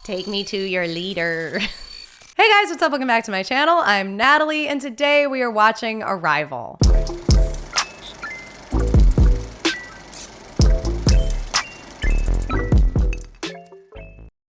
Take me to your leader. Hey guys, what's up? Welcome back to my channel. I'm Natalie, and today we are watching Arrival.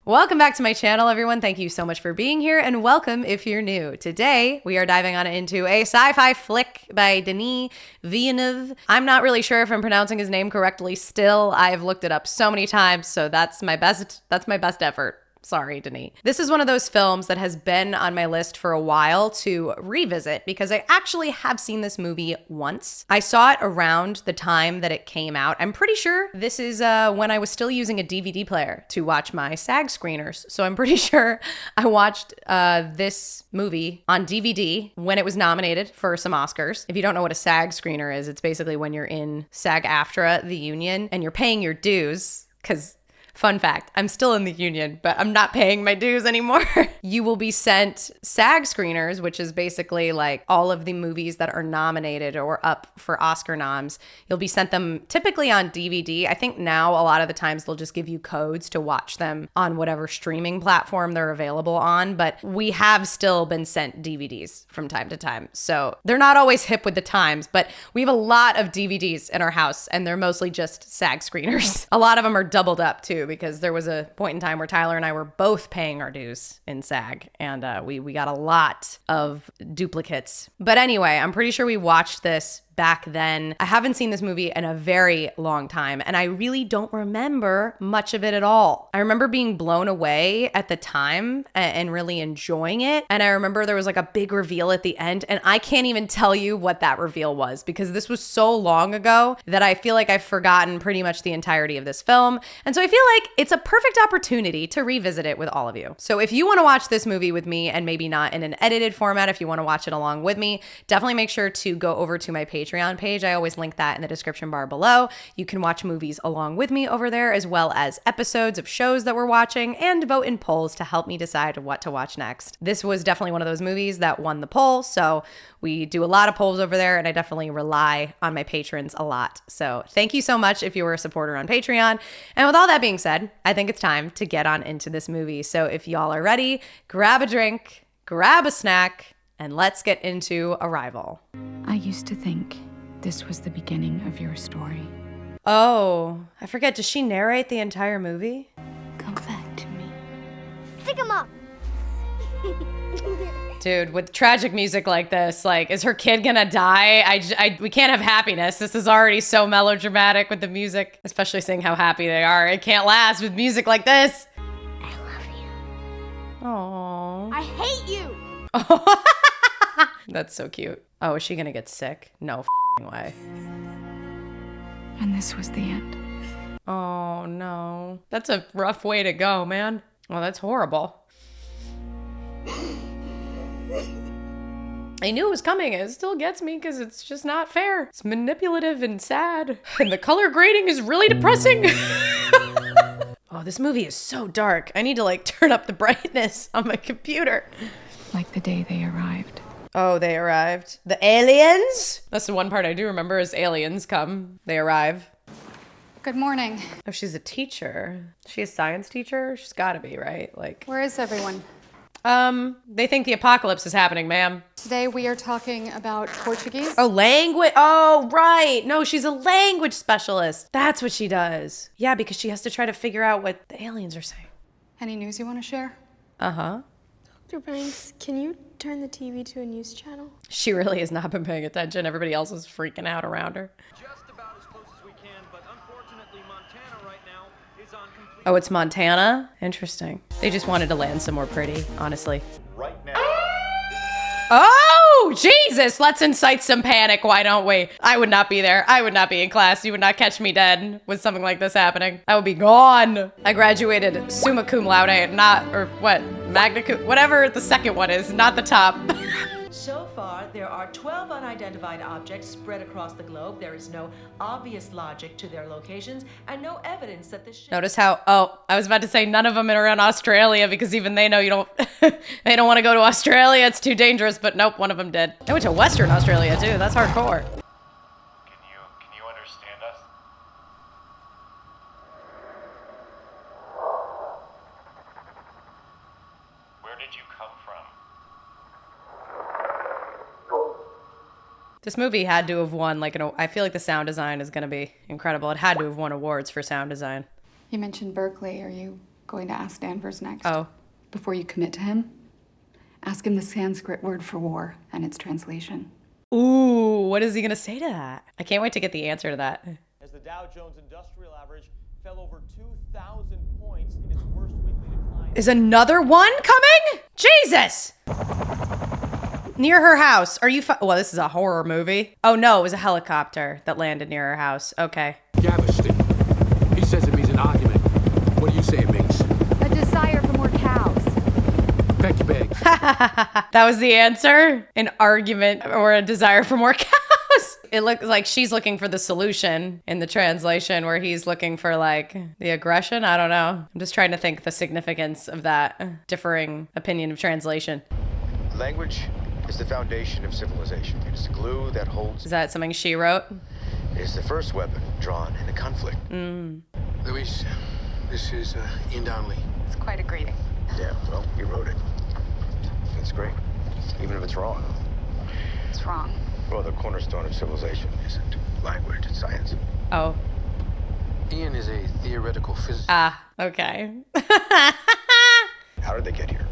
Welcome back to my channel, everyone. Thank you so much for being here, and welcome if you're new. Today, we are diving on into a sci-fi flick by Denis Villeneuve. I'm not really sure if I'm pronouncing his name correctly still. I've looked it up so many times, so that's my best effort. Sorry, Denis. This is one of those films that has been on my list for a while to revisit because I actually have seen this movie once. I saw it around the time that it came out. I'm pretty sure this is when I was still using a DVD player to watch my SAG screeners. So I'm pretty sure I watched this movie on DVD when it was nominated for some Oscars. If you don't know what a SAG screener is, it's basically when you're in SAG-AFTRA, the union, and you're paying your dues because... Fun fact, I'm still in the union, but I'm not paying my dues anymore. You will be sent SAG screeners, which is basically like all of the movies that are nominated or up for Oscar noms. You'll be sent them typically on DVD. I think now a lot of the times they'll just give you codes to watch them on whatever streaming platform they're available on, but we have still been sent DVDs from time to time. So they're not always hip with the times, but we have a lot of DVDs in our house and they're mostly just SAG screeners. A lot of them are doubled up too, because there was a point in time where Tyler and I were both paying our dues in SAG, and we got a lot of duplicates. But anyway, I'm pretty sure we watched this back then. I haven't seen this movie in a very long time, and I really don't remember much of it at all. I remember being blown away at the time and really enjoying it. And I remember there was like a big reveal at the end, and I can't even tell you what that reveal was because this was so long ago that I feel like I've forgotten pretty much the entirety of this film. And so I feel like it's a perfect opportunity to revisit it with all of you. So if you want to watch this movie with me, and maybe not in an edited format, if you want to watch it along with me, definitely make sure to go over to my Patreon page. I always link that in the description bar below. You can watch movies along with me over there, as well as episodes of shows that we're watching, and vote in polls to help me decide what to watch next. This was definitely one of those movies that won the poll, so we do a lot of polls over there, and I definitely rely on my patrons a lot. So thank you so much if you were a supporter on Patreon. And with all that being said, I think it's time to get on into this movie. So if y'all are ready, grab a drink, grab a snack, and let's get into Arrival. I used to think this was the beginning of your story. Oh, I forget. Does she narrate the entire movie? Come back to me. Stick 'em up. Dude, with tragic music like this, like, is her kid gonna die? We can't have happiness. This is already so melodramatic with the music, especially seeing how happy they are. It can't last with music like this. I love you. Aww. I hate you. That's so cute. Oh, is she gonna get sick? No f***ing way. And this was the end. Oh no. That's a rough way to go, man. Well, that's horrible. I knew it was coming. It still gets me because it's just not fair. It's manipulative and sad. And the color grading is really depressing. Oh, this movie is so dark. I need to like turn up the brightness on my computer. Like the day they arrived. Oh, they arrived. The aliens? That's the one part I do remember is aliens come. They arrive. Good morning. Oh, she's a teacher. Is she a science teacher? She's gotta be, right? Like, Where is everyone? they think the apocalypse is happening, ma'am. Today we are talking about Portuguese. Oh, language. Oh, right. No, she's a language specialist. That's what she does. Yeah, because she has to try to figure out what the aliens are saying. Any news you want to share? Uh-huh. Dr. Banks, can you turn the TV to a news channel? She really has not been paying attention. Everybody else is freaking out around her. Just about as close as we can, but unfortunately Montana right now is on complete... Oh, it's Montana? Interesting. They just wanted to land somewhere pretty, honestly. Right now. Oh, Jesus, let's incite some panic, why don't we? I would not be there. I would not be in class. You would not catch me dead with something like this happening. I would be gone. I graduated summa cum laude, magna cum, whatever the second one is, not the top. So far, there are 12 unidentified objects spread across the globe. There is no obvious logic to their locations and no evidence that the ship... Notice how, oh, I was about to say none of them are in Australia because even they know you don't, they don't want to go to Australia. It's too dangerous, but nope, one of them did. I went to Western Australia too. That's hardcore. Can you understand us? did you come from? This movie had to have won, like, I feel like the sound design is going to be incredible. It had to have won awards for sound design. You mentioned Berkeley. Are you going to ask Danvers next? Oh. Before you commit to him, ask him the Sanskrit word for war and its translation. Ooh, what is he going to say to that? I can't wait to get the answer to that. As the Dow Jones Industrial Average fell over 2,000 points in its worst weekly decline. Is another one coming? Jesus! Near her house. Are you well, this is a horror movie. Oh no, it was a helicopter that landed near her house. Okay. Gaveston. He says it means an argument. What do you say it means? A desire for more cows. Pack your bags. That was the answer? An argument or a desire for more cows? It looks like she's looking for the solution in the translation where he's looking for like the aggression. I don't know. I'm just trying to think the significance of that differing opinion of translation. Language is the foundation of civilization. It is the glue that holds. Is that something she wrote? It is the first weapon drawn in a conflict. Luis, this is Ian Donnelly. It's quite a greeting. Yeah, well, you wrote it. It's great, even if it's wrong. It's wrong. Well, the cornerstone of civilization isn't language, it's science. Oh. Ian is a theoretical physicist. Ah, okay. How did they get here?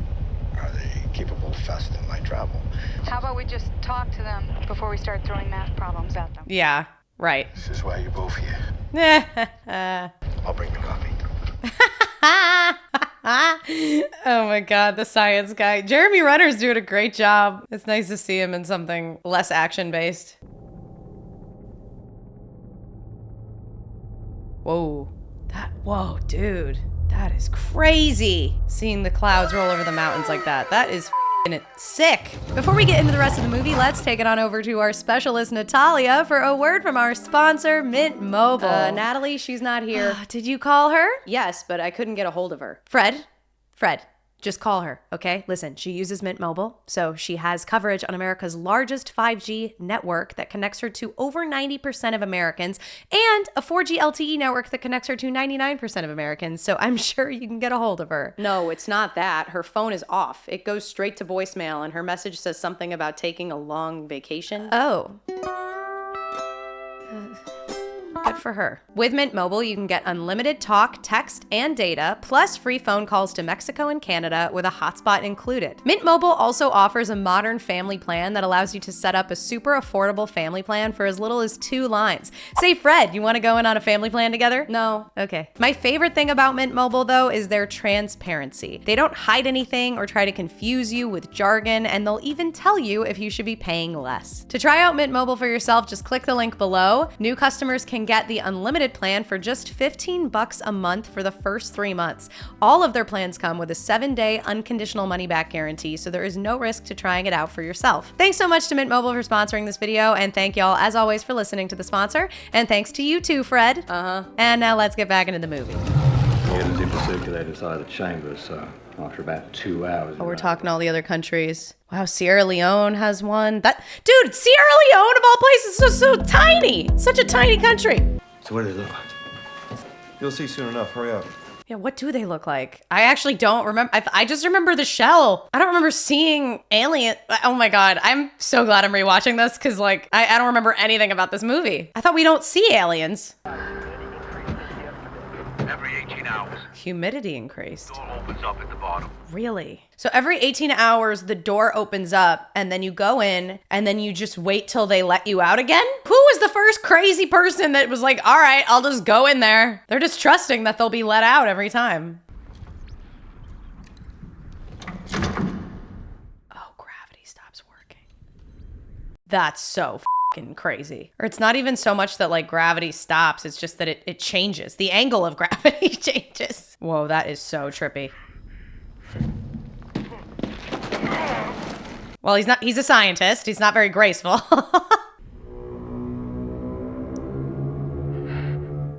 Are they capable of faster than light travel? How about we just talk to them before we start throwing math problems at them? Yeah, right. This is why you're both here. Oh I'll bring the coffee. my God, the science guy. Jeremy Renner's doing a great job. It's nice to see him in something less action-based. Whoa. Whoa, dude. That is crazy. Seeing the clouds roll over the mountains like that. That is f***ing sick. Before we get into the rest of the movie, let's take it on over to our specialist, Natalia, for a word from our sponsor, Mint Mobile. Natalie, she's not here. Did you call her? Yes, but I couldn't get a hold of her. Fred, just call her, okay? Listen, she uses Mint Mobile, so she has coverage on America's largest 5G network that connects her to over 90% of Americans, and a 4G LTE network that connects her to 99% of Americans, so I'm sure you can get a hold of her. No, it's not that. Her phone is off. It goes straight to voicemail, and her message says something about taking a long vacation. Oh. Good for her. With Mint Mobile, you can get unlimited talk, text, and data, plus free phone calls to Mexico and Canada with a hotspot included. Mint Mobile also offers a modern family plan that allows you to set up a super affordable family plan for as little as 2 lines. Say, Fred, you want to go in on a family plan together? No? Okay. My favorite thing about Mint Mobile, though, is their transparency. They don't hide anything or try to confuse you with jargon, and they'll even tell you if you should be paying less. To try out Mint Mobile for yourself, just click the link below. New customers can get the unlimited plan for just $15 a month for the first 3 months. All of their plans come with a 7-day unconditional money-back guarantee, so there is no risk to trying it out for yourself. Thanks so much to Mint Mobile for sponsoring this video, and thank y'all, as always, for listening to the sponsor. And thanks to you too, Fred. And now let's get back into the movie. Air is able to circulate inside the chamber, so after about 2 hours. Oh, we're talking all the other countries. Wow, Sierra Leone has one. Dude, Sierra Leone of all places is so tiny. Such a tiny country. So what do they look like? You'll see soon enough. Hurry up. Yeah, what do they look like? I actually don't remember. I just remember the shell. I don't remember seeing Alien. Oh my God. I'm so glad I'm rewatching this because like, I don't remember anything about this movie. I thought we don't see aliens. Every 18 hours. Humidity increased. Door opens up at the bottom. Really? So every 18 hours, the door opens up and then you go in and then you just wait till they let you out again? Who was the first crazy person that was like, all right, I'll just go in there? They're just trusting that they'll be let out every time. Oh, gravity stops working. That's so fucking crazy. Or it's not even so much that like gravity stops, it's just that it changes. The angle of gravity changes. Whoa, that is so trippy. Well, he's a scientist. He's not very graceful.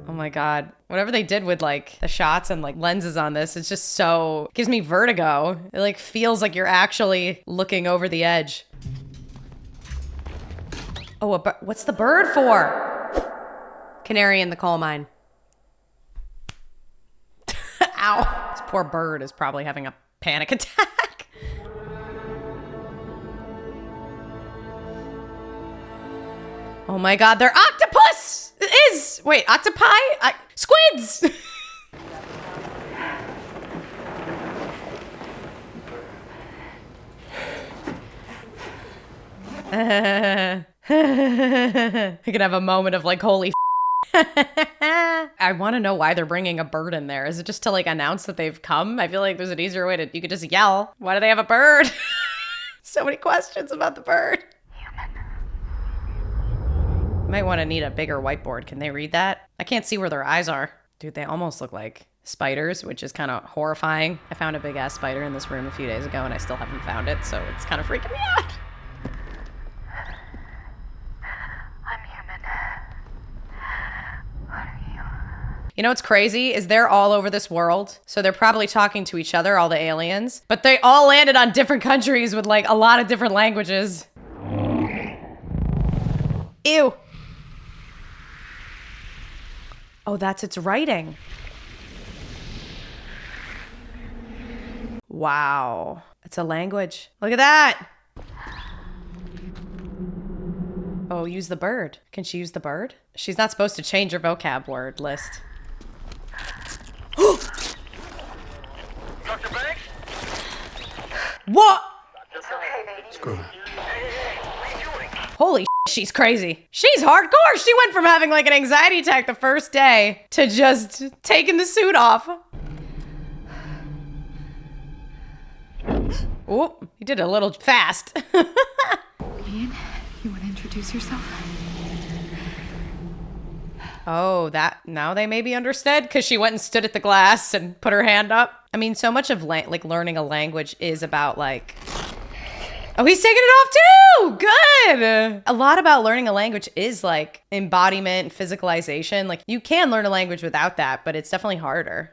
Oh my God. Whatever they did with like the shots and like lenses on this, it's just so, it gives me vertigo. It like feels like you're actually looking over the edge. Oh, what's the bird for? Canary in the coal mine. Ow. This poor bird is probably having a panic attack. Oh my God, they're octopus! Wait, octopi? Squids! I could have a moment of like, holy I want to know why they're bringing a bird in there. Is it just to like announce that they've come? I feel like there's an easier way you could just yell. Why do they have a bird? So many questions about the bird. Might want to need a bigger whiteboard. Can they read that? I can't see where their eyes are. Dude, they almost look like spiders, which is kind of horrifying. I found a big ass spider in this room a few days ago and I still haven't found it, so it's kind of freaking me out. You know what's crazy is they're all over this world. So they're probably talking to each other, all the aliens, but they all landed on different countries with like a lot of different languages. Ew. Oh, that's its writing. Wow. It's a language. Look at that. Oh, use the bird. Can she use the bird? She's not supposed to change her vocab word list. Dr. Banks? What? It's okay, baby. Screw it. Hey, what are you doing? Holy she's crazy. She's hardcore. She went from having like an anxiety attack the first day to just taking the suit off. Oh, you did it a little fast. Ian, you want to introduce yourself? Oh, that now they maybe understood because she went and stood at the glass and put her hand up. I mean, so much of like learning a language is about like, oh, he's taking it off too. Good. A lot about learning a language is like embodiment, physicalization. Like you can learn a language without that, but it's definitely harder.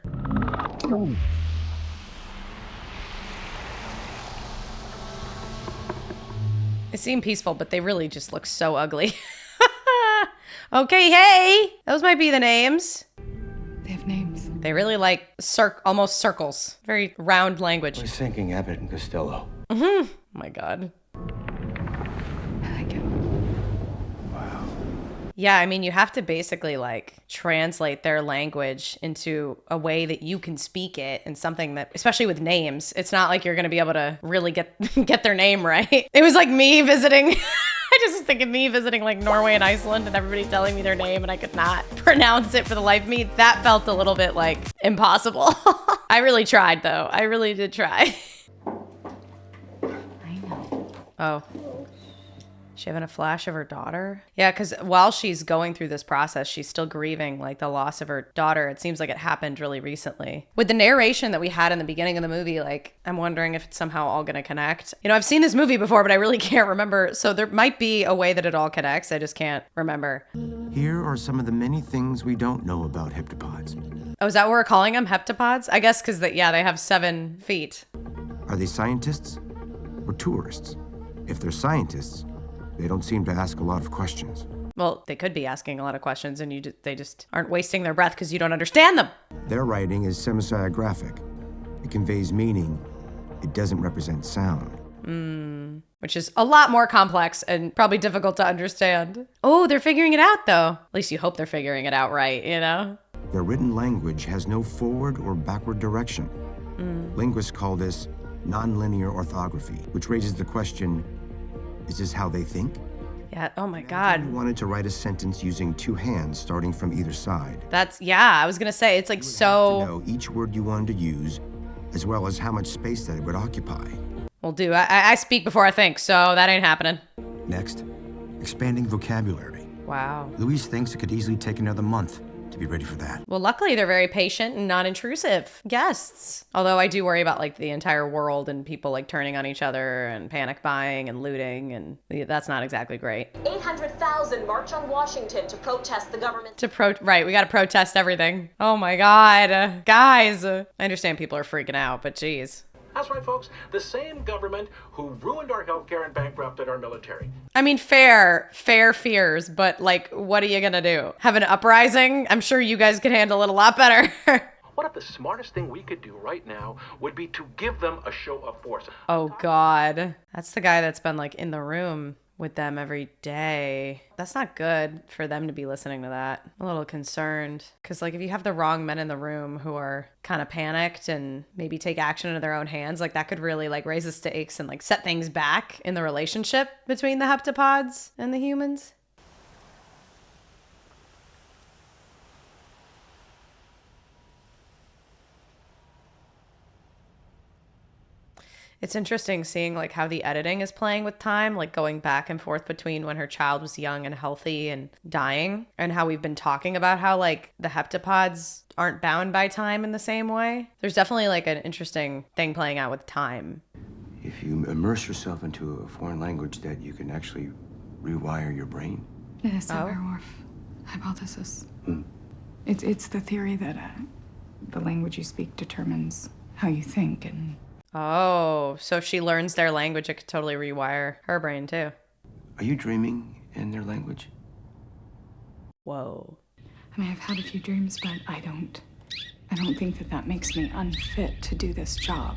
They seem peaceful, but they really just look so ugly. Okay, hey, those might be the names. They have names. They really like almost circles. Very round language. I was thinking Abbott and Costello. Oh my God. I like it. Wow. Yeah, I mean, you have to basically like translate their language into a way that you can speak it and something that, especially with names, it's not like you're going to be able to really get their name right. It was like me visiting. I just was thinking me visiting like Norway and Iceland and everybody telling me their name and I could not pronounce it for the life of me. That felt a little bit like impossible. I really tried though. I really did try. I know. Oh. She having a flash of her daughter? Yeah, because while she's going through this process, she's still grieving like the loss of her daughter. It seems like it happened really recently. With the narration that we had in the beginning of the movie, like I'm wondering if it's somehow all gonna connect. You know, I've seen this movie before, but I really can't remember. So there might be a way that it all connects. I just can't remember. Here are some of the many things we don't know about heptapods. Oh, is that what we're calling them? Heptapods? I guess because they have 7 feet. Are they scientists or tourists? If they're scientists, they don't seem to ask a lot of questions. Well, they could be asking a lot of questions and they just aren't wasting their breath because you don't understand them. Their writing is semisiographic. It conveys meaning. It doesn't represent sound. Which is a lot more complex and probably difficult to understand. Oh, they're figuring it out though. At least you hope they're figuring it out right, you know? Their written language has no forward or backward direction. Linguists call this nonlinear orthography, which raises the question, is this how they think? Yeah, oh my I God. wanted to write a sentence using 2 hands starting from either side. I was gonna say, it's like so... To know each word you wanted to use, as well as how much space that it would occupy. Well, do. I speak before I think, so that ain't happening. Next, expanding vocabulary. Wow. Louise thinks it could easily take another month to be ready for that. Well, luckily they're very patient and non-intrusive guests. Although I do worry about like the entire world and people like turning on each other and panic buying and looting, and that's not exactly great. 800,000 march on Washington to protest the government. Right, we gotta protest everything. Oh my God, guys. I understand people are freaking out, but geez. That's right, folks. The same government who ruined our healthcare and bankrupted our military. I mean, fair fears, but like, what are you gonna do? Have an uprising? I'm sure you guys could handle it a lot better. What if the smartest thing we could do right now would be to give them a show of force? Oh God. That's the guy that's been like in the room with them every day. That's not good for them to be listening to that. I'm a little concerned because like if you have the wrong men in the room who are kind of panicked and maybe take action into their own hands, like that could really like raise the stakes and like set things back in the relationship between the heptapods and the humans. It's interesting seeing like how the editing is playing with time, like going back and forth between when her child was young and healthy and dying, and how we've been talking about how like the heptapods aren't bound by time in the same way. There's definitely like an interesting thing playing out with time. If you immerse yourself into a foreign language, that you can actually rewire your brain. The Semperwerf hypothesis. It's the theory that the language you speak determines how you think and... Oh, so if she learns their language, it could totally rewire her brain too. Are you dreaming in their language? Whoa. I mean, I've had a few dreams, but I don't think that makes me unfit to do this job.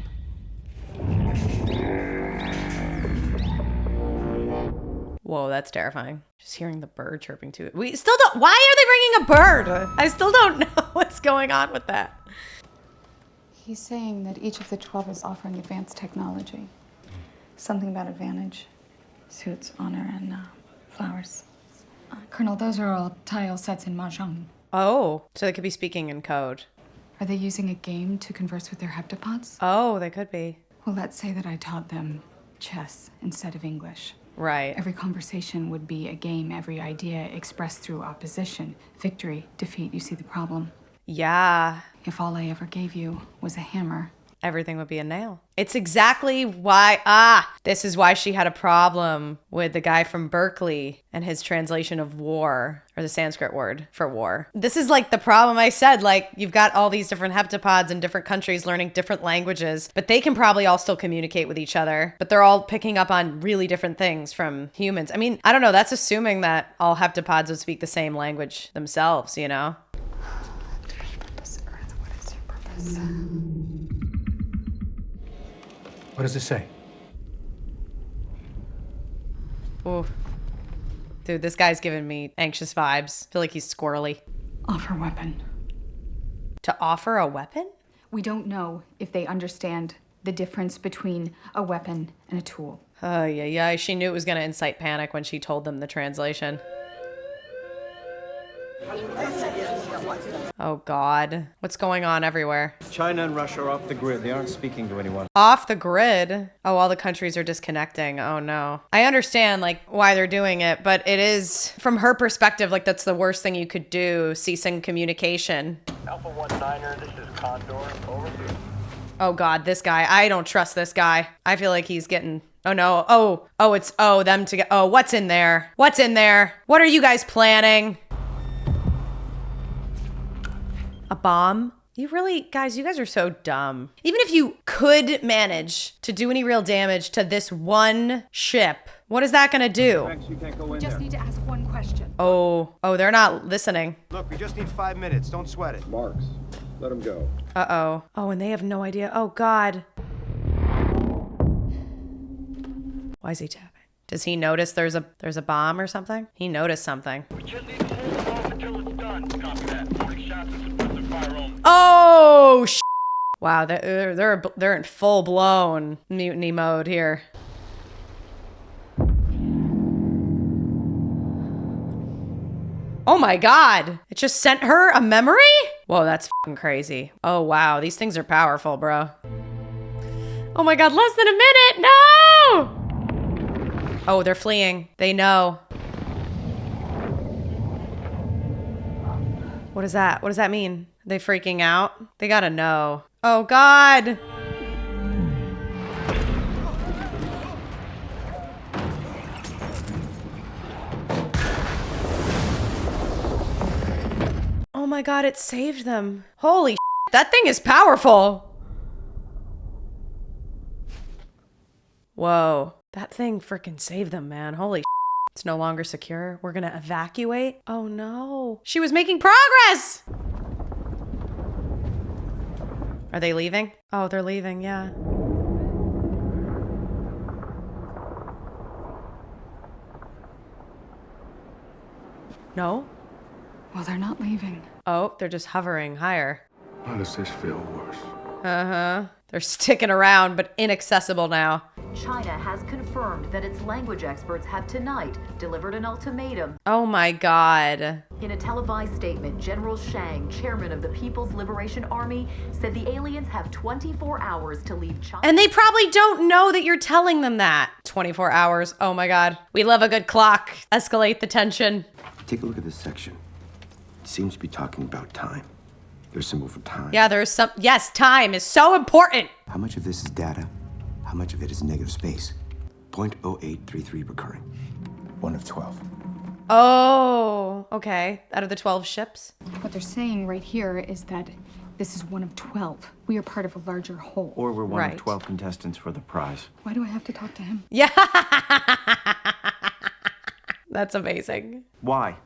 Whoa, that's terrifying. Just hearing the bird chirping to it. We still don't, why are they bringing a bird? I still don't know what's going on with that. He's saying that each of the 12 is offering advanced technology. Something about advantage. Suits, honor, and flowers. Colonel, those are all tile sets in Mahjong. Oh, so they could be speaking in code. Are they using a game to converse with their heptapods? Oh, they could be. Well, let's say that I taught them chess instead of English. Right. Every conversation would be a game, every idea expressed through opposition. Victory, defeat, you see the problem? Yeah. If all I ever gave you was a hammer, everything would be a nail. It's exactly why, this is why she had a problem with the guy from Berkeley and his translation of war, or the Sanskrit word for war. This is like the problem I said, like you've got all these different heptapods in different countries learning different languages, but they can probably all still communicate with each other, but they're all picking up on really different things from humans. I mean, I don't know, that's assuming that all heptapods would speak the same language themselves, you know? What does it say? Ooh. Dude, this guy's giving me anxious vibes. I feel like he's squirrely. Offer weapon. To offer a weapon? We don't know if they understand the difference between a weapon and a tool. Oh, yeah. She knew it was going to incite panic when she told them the translation. Oh, God. What's going on everywhere? China and Russia are off the grid. They aren't speaking to anyone. Off the grid? Oh, all the countries are disconnecting. Oh, no. I understand, like, why they're doing it, but it is, from her perspective, like, that's the worst thing you could do, ceasing communication. Alpha 19er, this is Condor. Over. Oh, God, this guy. I don't trust this guy. I feel like he's getting... Oh, no. Oh, them to get... Oh, what's in there? What's in there? What are you guys planning? A bomb? You really, guys, you guys are so dumb. Even if you could manage to do any real damage to this one ship, what is that gonna do? You can't go in We just need to ask one question. Oh, they're not listening. Look, we just need 5 minutes. Don't sweat it. Marks, let him go. Uh-oh. Oh, and they have no idea. Oh, God. Why is he tapping? Does he notice there's a bomb or something? He noticed something. We just need to hold off until it's done. Copy that. 40 shots of suppressive fire only. Oh, wow, they're in full-blown mutiny mode here. Oh my God, it just sent her a memory? Whoa, that's fucking crazy. Oh wow, these things are powerful, bro. Oh my God, less than a minute, no! Oh, they're fleeing, they know. What is that? What does that mean? Are they freaking out? They gotta know. Oh God! Oh my God, it saved them. Holy shit, that thing is powerful. Whoa, that thing freaking saved them, man. Holy shit. It's no longer secure. We're gonna evacuate. Oh no. She was making progress! Are they leaving? Oh, they're leaving, yeah. No? Well, they're not leaving. Oh, they're just hovering higher. Why does this feel worse? Uh-huh. They're sticking around, but inaccessible now. China has confirmed that its language experts have tonight delivered an ultimatum. Oh my God. In a televised statement, General Shang, chairman of the People's Liberation Army, said the aliens have 24 hours to leave China. And they probably don't know that you're telling them that. 24 hours. Oh my God. We love a good clock. Escalate the tension. Take a look at this section. It seems to be talking about time. There's a symbol for time. Yeah, there's some. Yes, time is so important. How much of this is data? How much of it is negative space? 0.0833 recurring. 1 of 12. Oh, okay. Out of the 12 ships? What they're saying right here is that this is 1 of 12. We are part of a larger whole. Or we're one Right. of 12 contestants for the prize. Why do I have to talk to him? Yeah. That's amazing. Why?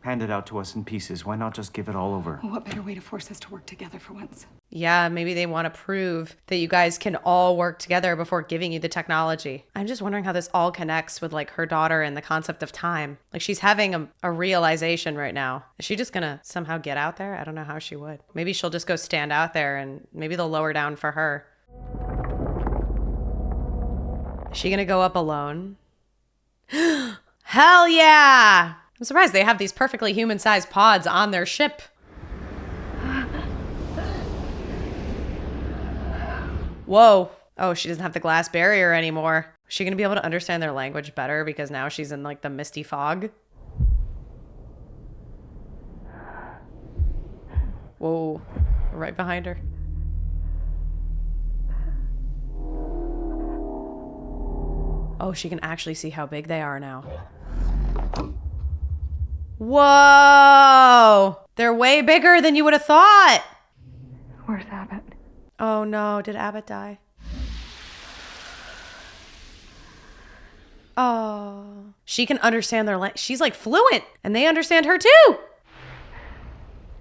Hand it out to us in pieces. Why not just give it all over? Well, what better way to force us to work together for once? Yeah, maybe they want to prove that you guys can all work together before giving you the technology. I'm just wondering how this all connects with like her daughter and the concept of time. Like she's having a realization right now. Is she just gonna somehow get out there? I don't know how she would. Maybe she'll just go stand out there and maybe they'll lower down for her. Is she gonna go up alone? Hell yeah! I'm surprised they have these perfectly human-sized pods on their ship. Whoa. Oh, she doesn't have the glass barrier anymore. Is she going to be able to understand their language better because now she's in like the misty fog? Whoa. Right behind her. Oh, she can actually see how big they are now. Whoa! They're way bigger than you would have thought. Where's Abbott? Oh no, did Abbott die? Oh. She can understand their language. She's like fluent, and they understand her too.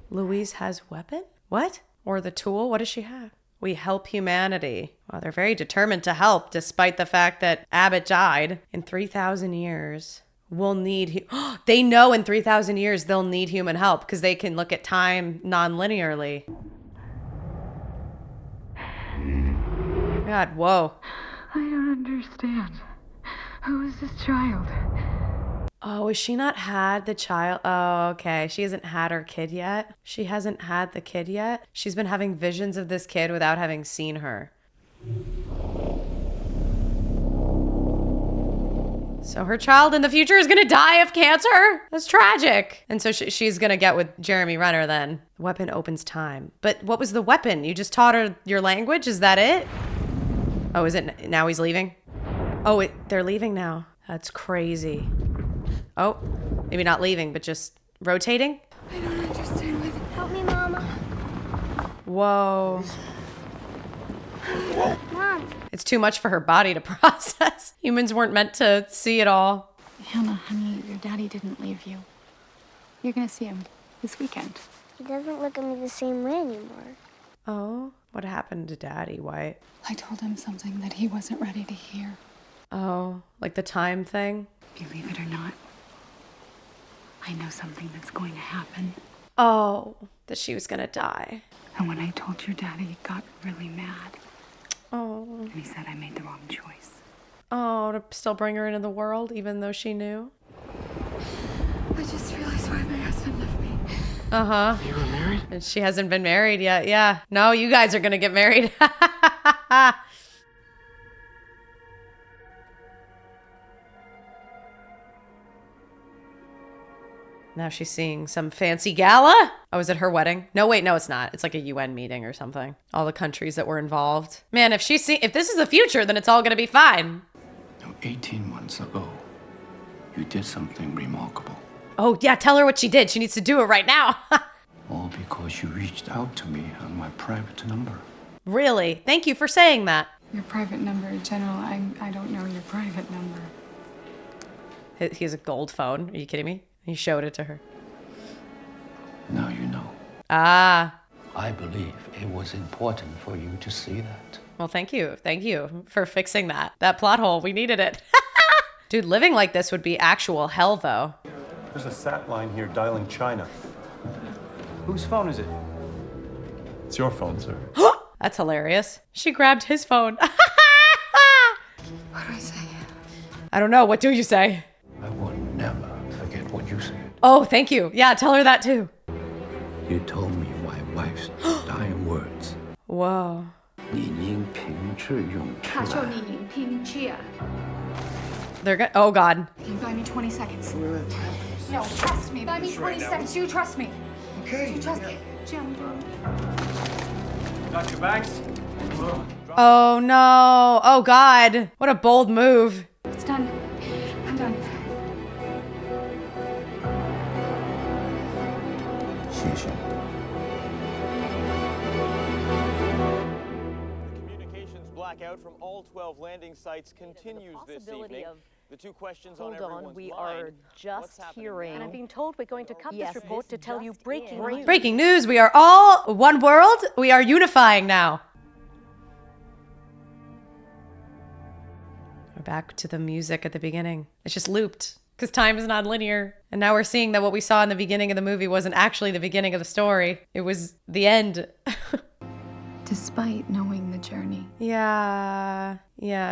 Louise has weapon? What? Or the tool? What does she have? We help humanity. Well, they're very determined to help, despite the fact that Abbott died in 3,000 years. We'll need, they know in 3,000 years they'll need human help because they can look at time non-linearly. God, whoa. I don't understand. Who is this child? Oh, has she not had the child? Oh, okay. She hasn't had her kid yet. She hasn't had the kid yet. She's been having visions of this kid without having seen her. So her child in the future is going to die of cancer? That's tragic. And so she's going to get with Jeremy Renner then. The weapon opens time. But what was the weapon? You just taught her your language? Is that it? Oh, is it now he's leaving? Oh, they're leaving now. That's crazy. Oh, maybe not leaving, but just rotating? I don't understand. Help me, Mama. Whoa. Mom. It's too much for her body to process. Humans weren't meant to see it all. Hannah, honey, your daddy didn't leave you. You're gonna see him this weekend. He doesn't look at me the same way anymore. Oh, what happened to Daddy? Why? I told him something that he wasn't ready to hear. Oh, like the time thing? Believe it or not, I know something that's going to happen. Oh, that she was gonna die. And when I told your daddy, he got really mad. Oh. And he said I made the wrong choice. Oh, to still bring her into the world, even though she knew? I just realized why my husband left me. Uh-huh. You were married? And she hasn't been married yet, yeah. No, you guys are gonna get married. Now she's seeing some fancy gala. Oh, is it her wedding? No, wait, no, it's not. It's like a UN meeting or something. All the countries that were involved. Man, if this is the future, then it's all gonna be fine. 18 months ago, you did something remarkable. Oh, yeah, tell her what she did. She needs to do it right now. All because you reached out to me on my private number. Really? Thank you for saying that. Your private number, General, I don't know your private number. He has a gold phone. Are you kidding me? He showed it to her. Now you know. Ah. I believe it was important for you to see that. Well, thank you. Thank you for fixing that. That plot hole. We needed it. Dude, living like this would be actual hell, though. There's a sat line here dialing China. Whose phone is it? It's your phone, sir. That's hilarious. She grabbed his phone. What do I say? I don't know. What do you say? I will never forget what you said. Oh, thank you. Yeah, tell her that too. You told me my wife's dying words. Whoa. 你宁凭智用之 他说你宁拼chia. They're gonna. Oh God. Can you buy me 20 seconds? No, trust me. Buy me 20 seconds. You trust me. Okay. You trust me. Got your bags? Oh no. Oh God. What a bold move. It's done. I'm done. 谢谢。 Communications blackout from all 12 landing sites continues this evening. The two questions on everyone's we mind. are just hearing. And I'm being told we're going to cut this report to tell you breaking news. Breaking news. We are all one world. We are unifying now. We're back to the music at the beginning. It's just looped because time is non-linear. And now we're seeing that what we saw in the beginning of the movie wasn't actually the beginning of the story. It was the end. Despite knowing the journey. Yeah,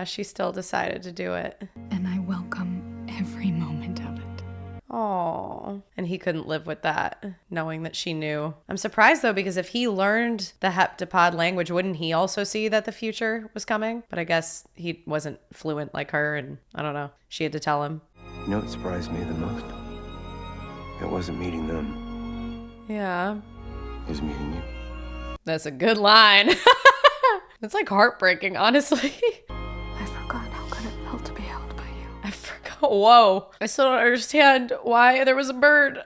she still decided to do it. And I welcome every moment of it. Oh, and he couldn't live with that, knowing that she knew. I'm surprised though, because if he learned the heptapod language, wouldn't he also see that the future was coming? But I guess he wasn't fluent like her, and I don't know. She had to tell him. You know what surprised me the most? It wasn't meeting them. Yeah. It was meeting you. That's a good line. It's like heartbreaking, honestly. I forgot how good it felt to be held by you. I forgot. Whoa. I still don't understand why there was a bird.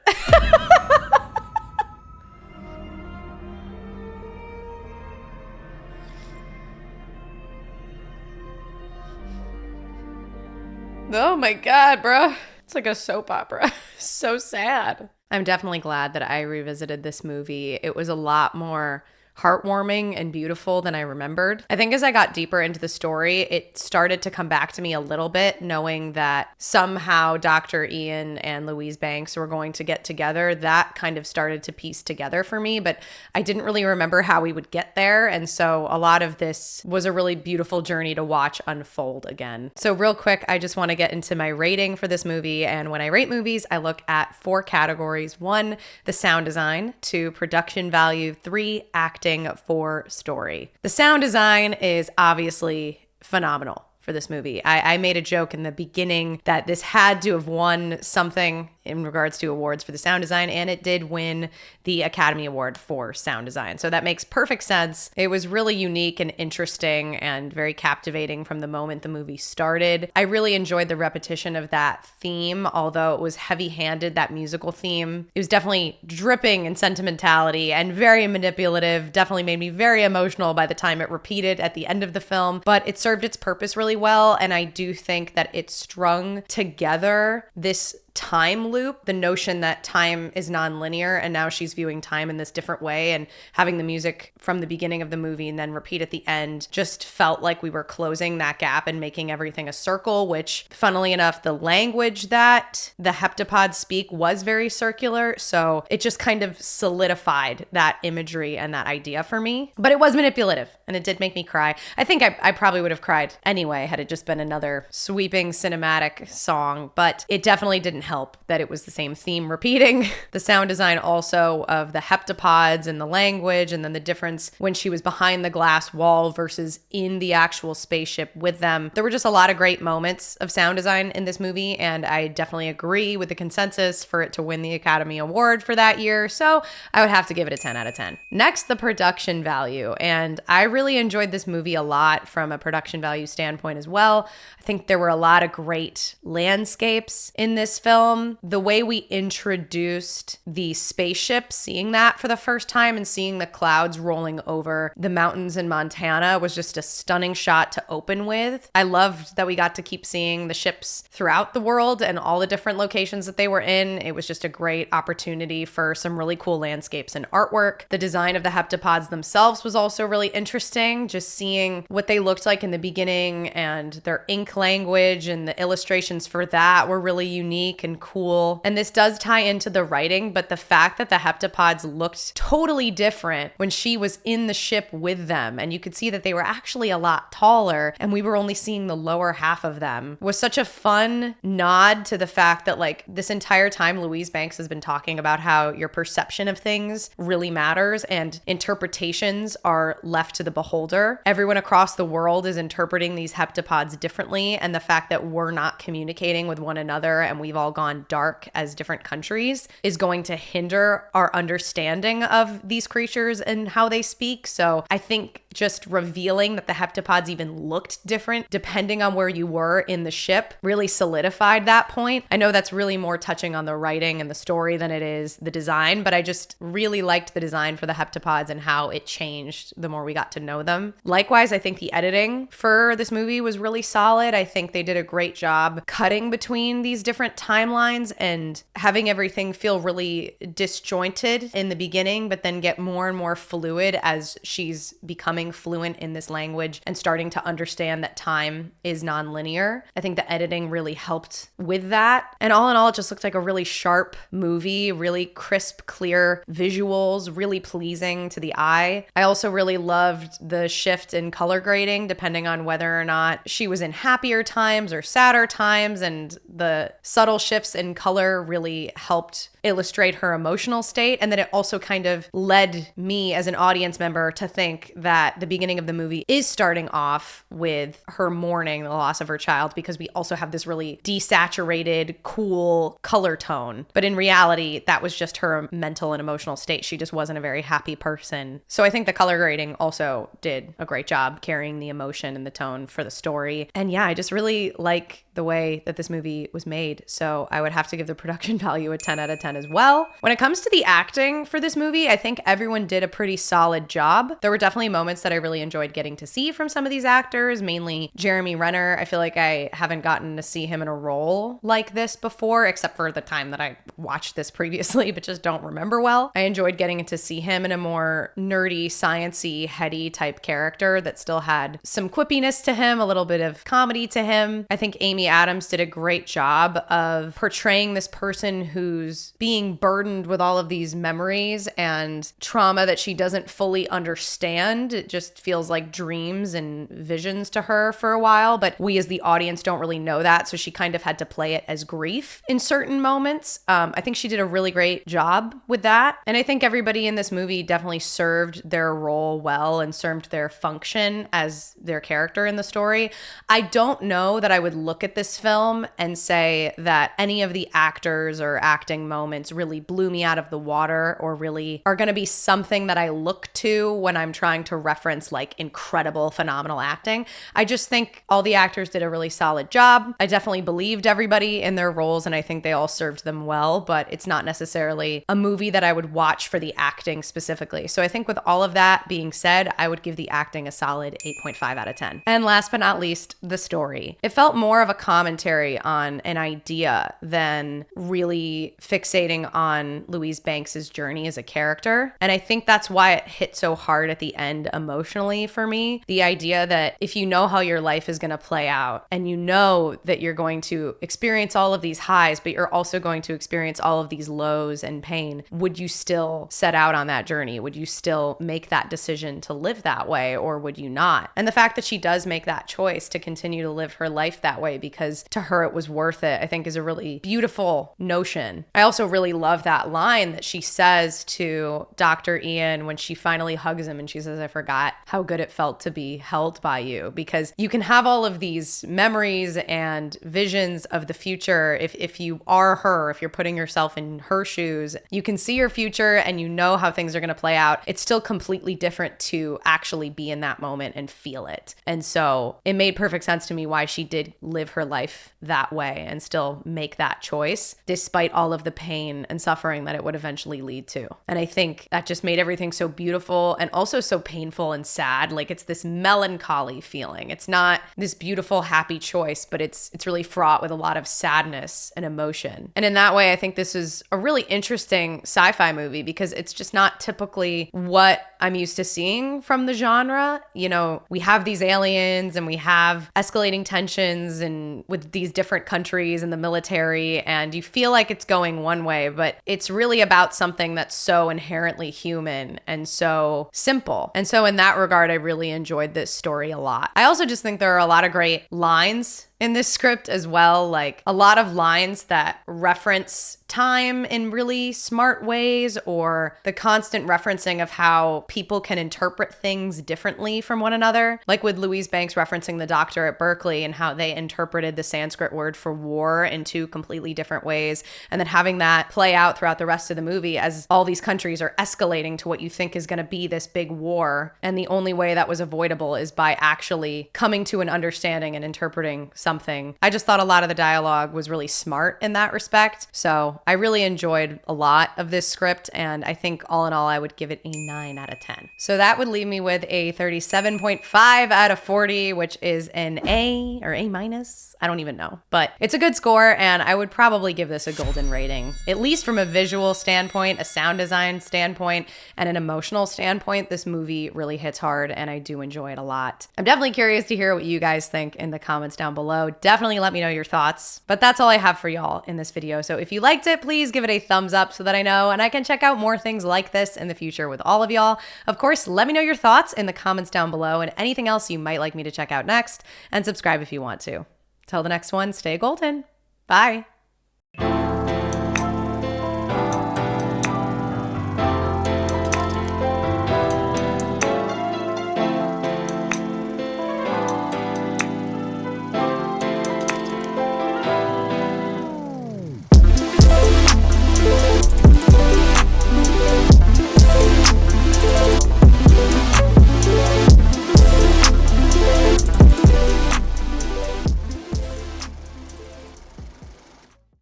Oh my God, bro. It's like a soap opera. So sad. I'm definitely glad that I revisited this movie. It was a lot more heartwarming and beautiful than I remembered. I think as I got deeper into the story, it started to come back to me a little bit, knowing that somehow Dr. Ian and Louise Banks were going to get together. That kind of started to piece together for me, but I didn't really remember how we would get there. And so a lot of this was a really beautiful journey to watch unfold again. So real quick, I just want to get into my rating for this movie. And when I rate movies, I look at 4 categories. 1, the sound design. 2, production value. 3, acting. 4, story. The sound design is obviously phenomenal for this movie. I made a joke in the beginning that this had to have won something in regards to awards for the sound design, and it did win the Academy Award for sound design. So that makes perfect sense. It was really unique and interesting and very captivating from the moment the movie started. I really enjoyed the repetition of that theme, although it was heavy-handed, that musical theme. It was definitely dripping in sentimentality and very manipulative, definitely made me very emotional by the time it repeated at the end of the film, but it served its purpose really well, and I do think that it strung together this time loop, the notion that time is non-linear and now she's viewing time in this different way, and having the music from the beginning of the movie and then repeat at the end just felt like we were closing that gap and making everything a circle, which funnily enough, the language that the heptapods speak was very circular. So it just kind of solidified that imagery and that idea for me, but it was manipulative and it did make me cry. I think I probably would have cried anyway had it just been another sweeping cinematic song, but it definitely didn't help that it was the same theme repeating. The sound design also of the heptapods and the language, and then the difference when she was behind the glass wall versus in the actual spaceship with them. There were just a lot of great moments of sound design in this movie, and I definitely agree with the consensus for it to win the Academy Award for that year, so I would have to give it a 10 out of 10. Next, the production value, and I really enjoyed this movie a lot from a production value standpoint as well. I think there were a lot of great landscapes in this film. The way we introduced the spaceship, seeing that for the first time and seeing the clouds rolling over the mountains in Montana was just a stunning shot to open with. I loved that we got to keep seeing the ships throughout the world and all the different locations that they were in. It was just a great opportunity for some really cool landscapes and artwork. The design of the heptapods themselves was also really interesting, just seeing what they looked like in the beginning, and their ink language and the illustrations for that were really unique. unique and cool. And this does tie into the writing, but the fact that the heptapods looked totally different when she was in the ship with them, and you could see that they were actually a lot taller and we were only seeing the lower half of them, was such a fun nod to the fact that like this entire time Louise Banks has been talking about how your perception of things really matters and interpretations are left to the beholder. Everyone across the world is interpreting these heptapods differently, and the fact that we're not communicating with one another and we've all gone dark as different countries is going to hinder our understanding of these creatures and how they speak. So I think just revealing that the heptapods even looked different depending on where you were in the ship really solidified that point. I know that's really more touching on the writing and the story than it is the design, but I just really liked the design for the heptapods and how it changed the more we got to know them. Likewise, I think the editing for this movie was really solid. I think they did a great job cutting between these different timelines and having everything feel really disjointed in the beginning, but then get more and more fluid as she's becoming fluent in this language and starting to understand that time is nonlinear. I think the editing really helped with that. And all in all, it just looked like a really sharp movie, really crisp, clear visuals, really pleasing to the eye. I also really loved the shift in color grading depending on whether or not she was in happier times or sadder times, and the subtle shifts in color really helped illustrate her emotional state. And then it also kind of led me as an audience member to think that the beginning of the movie is starting off with her mourning the loss of her child, because we also have this really desaturated, cool color tone. But in reality, that was just her mental and emotional state. She just wasn't a very happy person. So I think the color grading also did a great job carrying the emotion and the tone for the story. And yeah, I just really like the way that this movie was made. So I would have to give the production value a 10 out of 10 as well. When it comes to the acting for this movie, I think everyone did a pretty solid job. There were definitely moments that I really enjoyed getting to see from some of these actors, mainly Jeremy Renner. I feel like I haven't gotten to see him in a role like this before, except for the time that I watched this previously, but just don't remember well. I enjoyed getting to see him in a more nerdy, sciencey, heady type character that still had some quippiness to him, a little bit of comedy to him. I think Amy Adams did a great job of portraying this person who's being burdened with all of these memories and trauma that she doesn't fully understand. It just feels like dreams and visions to her for a while, but we as the audience don't really know that, so she kind of had to play it as grief in certain moments. I think she did a really great job with that, and I think everybody in this movie definitely served their role well and served their function as their character in the story. I don't know that I would look at this film and say that any of the actors or acting moments really blew me out of the water or really are going to be something that I look to when I'm trying to reference like incredible, phenomenal acting. I just think all the actors did a really solid job. I definitely believed everybody in their roles and I think they all served them well, but it's not necessarily a movie that I would watch for the acting specifically. So I think with all of that being said, I would give the acting a solid 8.5 out of 10. And last but not least, the story. It felt more of a commentary on an idea than really fixating on Louise Banks's journey as a character. And I think that's why it hit so hard at the end emotionally for me. The idea that if you know how your life is going to play out and you know that you're going to experience all of these highs, but you're also going to experience all of these lows and pain, would you still set out on that journey? Would you still make that decision to live that way, or would you not? And the fact that she does make that choice to continue to live her life that way because to her it was worth it, I think is a really beautiful notion. I also really love that line that she says to Dr. Ian when she finally hugs him and she says, "I forgot how good it felt to be held by you," because you can have all of these memories and visions of the future. If you are her, if you're putting yourself in her shoes, you can see your future and you know how things are going to play out. It's still completely different to actually be in that moment and feel it. And so it made perfect sense to me why she did live her life that way and still make that choice despite all of the pain and suffering that it would eventually lead to. And I think that just made everything so beautiful and also so painful and sad. Like it's this melancholy feeling. It's not this beautiful, happy choice, but it's really fraught with a lot of sadness and emotion. And in that way, I think this is a really interesting sci-fi movie because it's just not typically what I'm used to seeing from the genre. You know, we have these aliens and we have escalating tensions and with these different countries and the military commentary and you feel like it's going one way, but it's really about something that's so inherently human and so simple. And so in that regard, I really enjoyed this story a lot. I also just think there are a lot of great lines in this script as well, like a lot of lines that reference time in really smart ways, or the constant referencing of how people can interpret things differently from one another. Like with Louise Banks referencing the doctor at Berkeley and how they interpreted the Sanskrit word for war in two completely different ways. And then having that play out throughout the rest of the movie as all these countries are escalating to what you think is going to be this big war. And the only way that was avoidable is by actually coming to an understanding and interpreting something. I just thought a lot of the dialogue was really smart in that respect. So I really enjoyed a lot of this script, and I think all in all, I would give it a 9 out of 10. So that would leave me with a 37.5 out of 40, which is an A or A minus. I don't even know, but it's a good score, and I would probably give this a golden rating, at least from a visual standpoint, a sound design standpoint, and an emotional standpoint. This movie really hits hard, and I do enjoy it a lot. I'm definitely curious to hear what you guys think in the comments down below. Definitely let me know your thoughts, but that's all I have for y'all in this video. So if you liked it, please give it a thumbs up so that I know, and I can check out more things like this in the future with all of y'all. Of course, let me know your thoughts in the comments down below and anything else you might like me to check out next, and subscribe if you want to. Till the next one, stay golden. Bye.